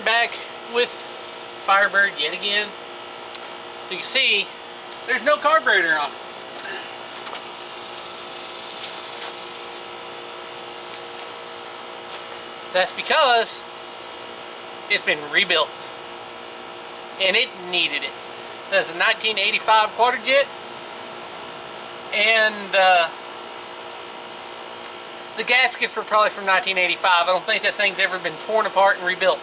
back with Firebird yet again. So you see, there's no carburetor on it. That's because it's been rebuilt. And it needed it. That's a 1985 quarter jet. And the gaskets were probably from 1985. I don't think that thing's ever been torn apart and rebuilt.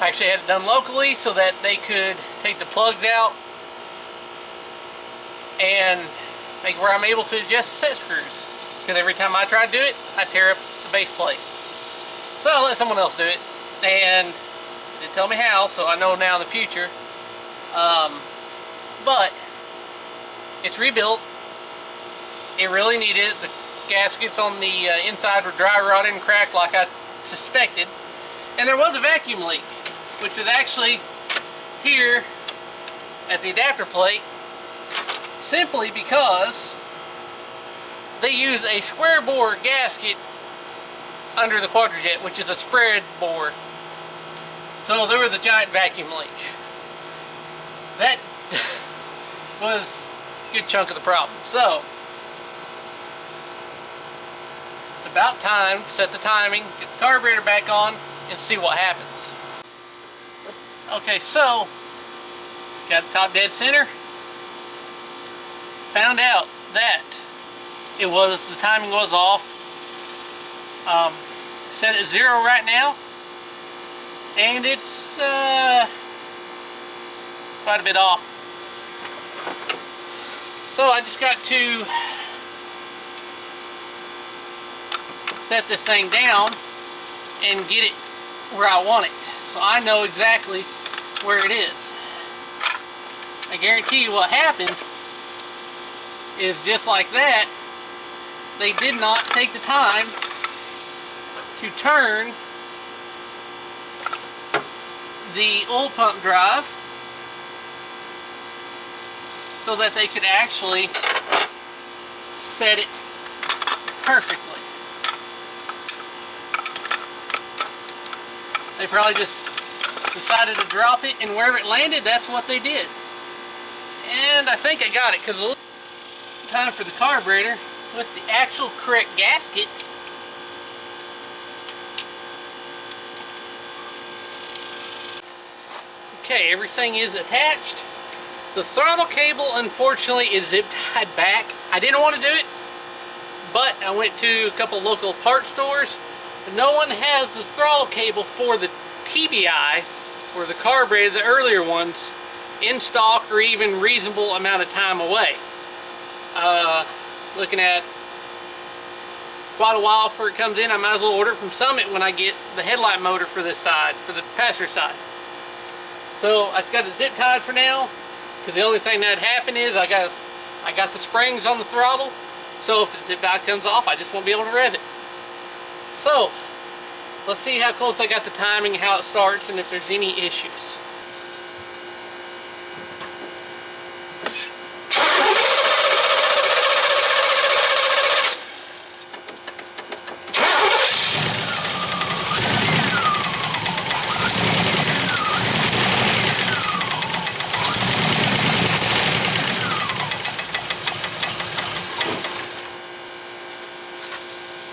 I actually had it done locally so that they could take the plugs out and make where I'm able to adjust the set screws. Because every time I try to do it, I tear up the base plate. So I'll let someone else do it. And they tell me how, so I know now in the future. But it's rebuilt. It really needed it. The gaskets on the inside were dry rotted and cracked like I suspected. And there was a vacuum leak, which is actually here at the adapter plate, simply because they use a square bore gasket under the quadrajet, which is a spread bore. So there was a giant vacuum leak. That was a good chunk of the problem. So it's about time to set the timing, get the carburetor back on, and see what happens. Okay, so got the top dead center. Found out that the timing was off. Set at 0 right now, and it's quite a bit off. So I just got to set this thing down and get it where I want it, so I know exactly where it is. I guarantee you what happened is just like that. They did not take the time to turn the oil pump drive so that they could actually set it perfectly. They probably just decided to drop it, and wherever it landed, that's what they did. And I think I got it, because time for the carburetor with the actual correct gasket. Okay, everything is attached. The throttle cable, unfortunately, is zip tied back. I didn't want to do it, but I went to a couple local parts stores. But no one has the throttle cable for the TBI or the carburetor, the earlier ones, in stock or even reasonable amount of time away. Looking at quite a while before it comes in. I might as well order it from Summit when I get the headlight motor for this side, for the passenger side. So I just got it zip tied for now, because the only thing that happened is I got the springs on the throttle, so if the zip tie comes off, I just won't be able to rev it. So let's see how close I got the timing, how it starts, and if there's any issues.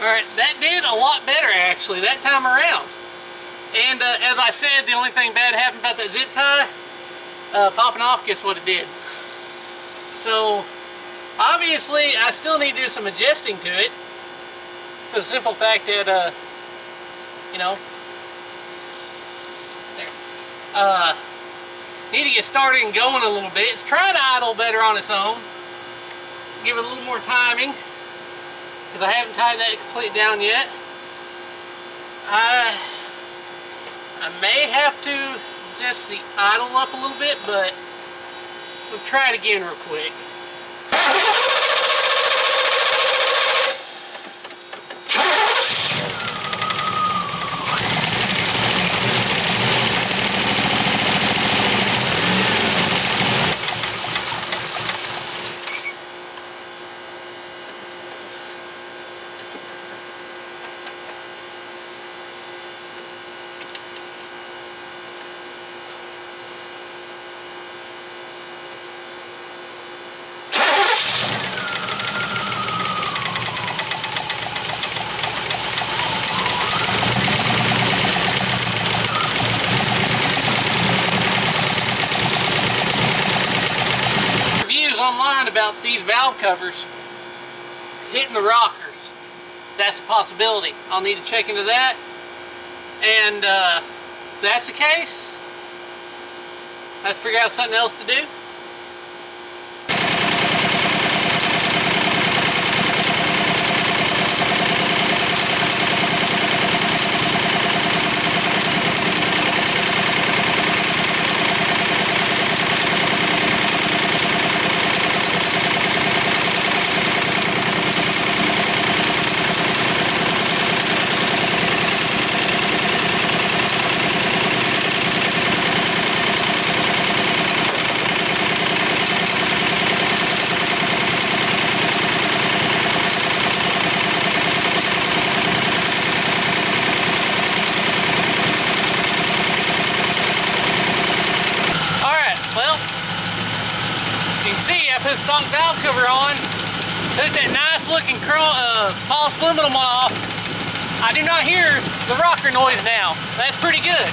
Alright, that did a lot better actually that time around. And as I said, the only thing bad happened about that zip tie popping off, guess what it did? So obviously I still need to do some adjusting to it, for the simple fact that you know, there, need to get started and going a little bit. It's trying to idle better on its own. Give it a little more timing, because I haven't tied that completely down yet. I may have to adjust the idle up a little bit, but we'll try it again real quick. about these valve covers hitting the rockers. That's a possibility. I'll need to check into that. And if that's the case, I have to figure out something else to do. Put the stock valve cover on, took that nice looking polished aluminum one off. I do not hear the rocker noise now. That's pretty good.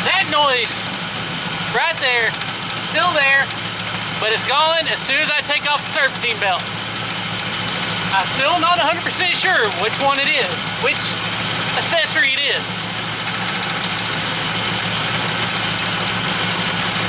That noise right there, still there, but it's gone as soon as I take off the serpentine belt. I'm still not 100% sure which one it is, which accessory it is.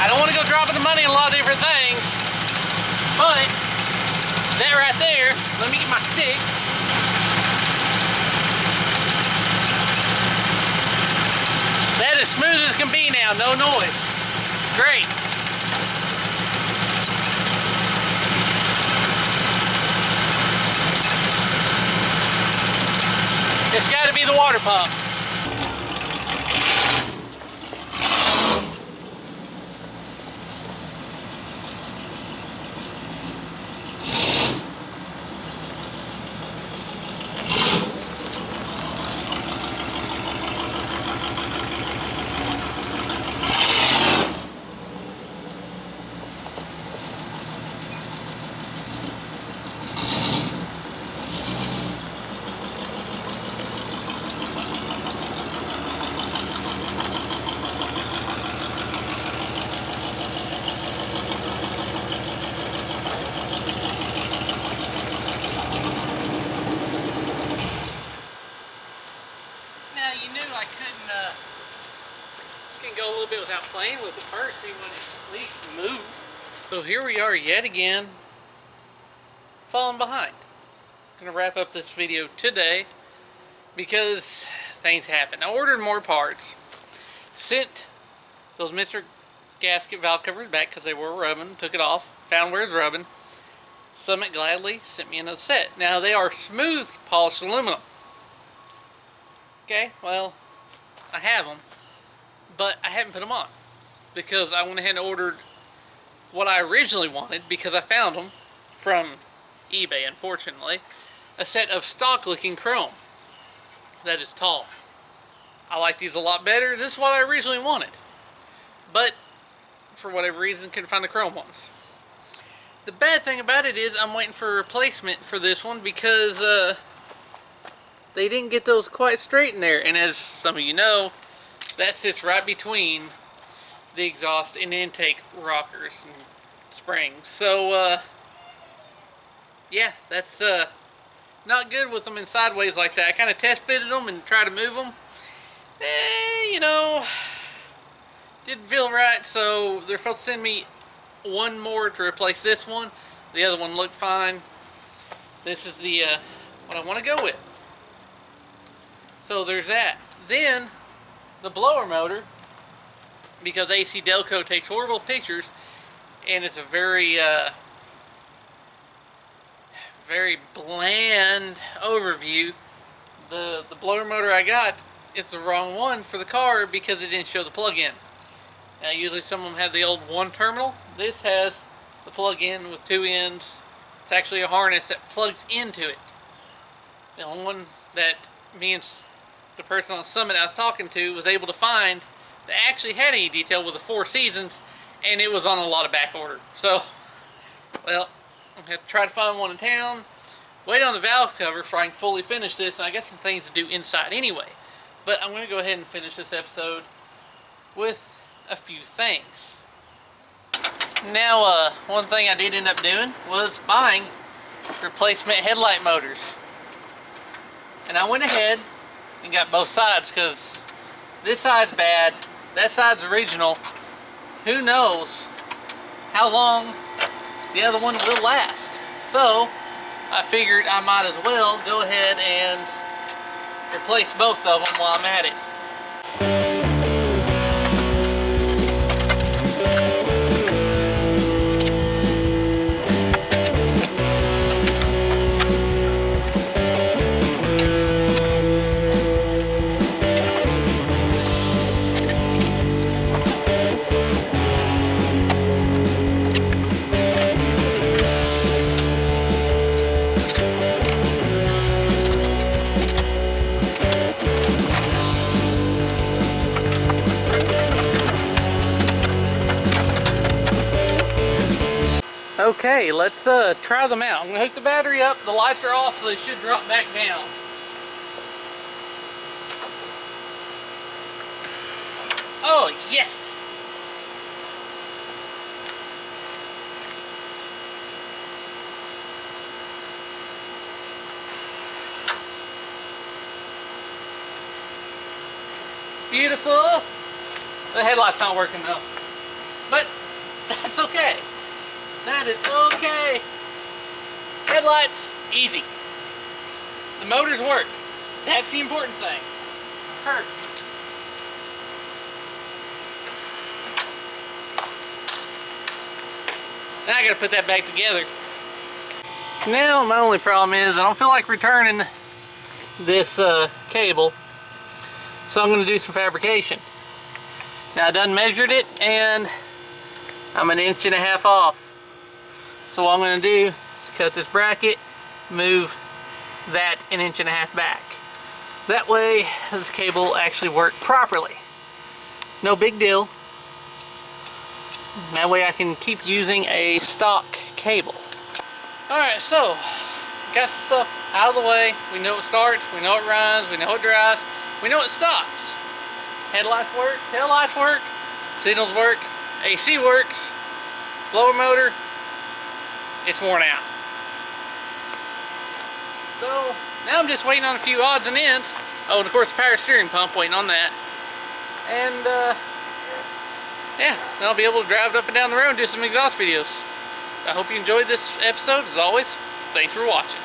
I don't want to go dropping the money on a lot of different things, but that right there, let me get my stick. That is smooth as can be now, no noise. Great. It's got to be the water pump. Go a little bit without playing with it first, see when it at least moves. So here we are yet again, falling behind. I'm gonna wrap up this video today because things happen. I ordered more parts, sent those Mr. gasket valve covers back because they were rubbing, took it off, found where it's rubbing. Summit gladly sent me another set. Now they are smooth polished aluminum. Okay, well, I have them. But I haven't put them on because I went ahead and ordered what I originally wanted because I found them from eBay, unfortunately. A set of stock looking chrome that is tall. I like these a lot better. This is what I originally wanted. But for whatever reason, couldn't find the chrome ones. The bad thing about it is I'm waiting for a replacement for this one because they didn't get those quite straight in there. And as some of you know, that sits right between the exhaust and intake rockers and springs. So, yeah, that's not good with them in sideways like that. I kind of test fitted them and tried to move them. You know, didn't feel right, so they're supposed to send me one more to replace this one. The other one looked fine. This is the what I want to go with. So there's that. Then the blower motor, because AC Delco takes horrible pictures, and it's a very very bland overview. The blower motor I got is the wrong one for the car because it didn't show the plug-in. Now usually some of them have the old one terminal. This has the plug-in with two ends. It's actually a harness that plugs into it. The only one that me and the person on Summit I was talking to was able to find that actually had any detail with the 4 seasons, and it was on a lot of back order. So, well, I'm going to try to find one in town, wait on the valve cover before I can fully finish this, and I got some things to do inside anyway. But I'm going to go ahead and finish this episode with a few things. Now, one thing I did end up doing was buying replacement headlight motors. And I went ahead and got both sides, because this side's bad, that side's original. Who knows how long the other one will last. So I figured I might as well go ahead and replace both of them while I'm at it. Okay, let's try them out. I'm gonna hook the battery up. The lights are off, so they should drop back down. Oh, yes! Beautiful. The headlight's not working though, but that's okay. That is okay. Headlights, easy. The motors work. That's the important thing. Perfect. Now I gotta put that back together. Now my only problem is I don't feel like returning this cable, so I'm gonna do some fabrication. Now I done measured it and I'm 1.5 inches off. So what I'm going to do is cut this bracket, move that 1.5 inches back. That way this cable will actually work properly. No big deal. That way I can keep using a stock cable. Alright, so got some stuff out of the way. We know it starts, we know it runs, we know it drives, we know it stops. Headlights work, taillights work, signals work, AC works, blower motor, it's worn out. So now I'm just waiting on a few odds and ends. Oh, and of course the power steering pump, waiting on that. And yeah, then I'll be able to drive it up and down the road and do some exhaust videos. I hope you enjoyed this episode. As always, thanks for watching.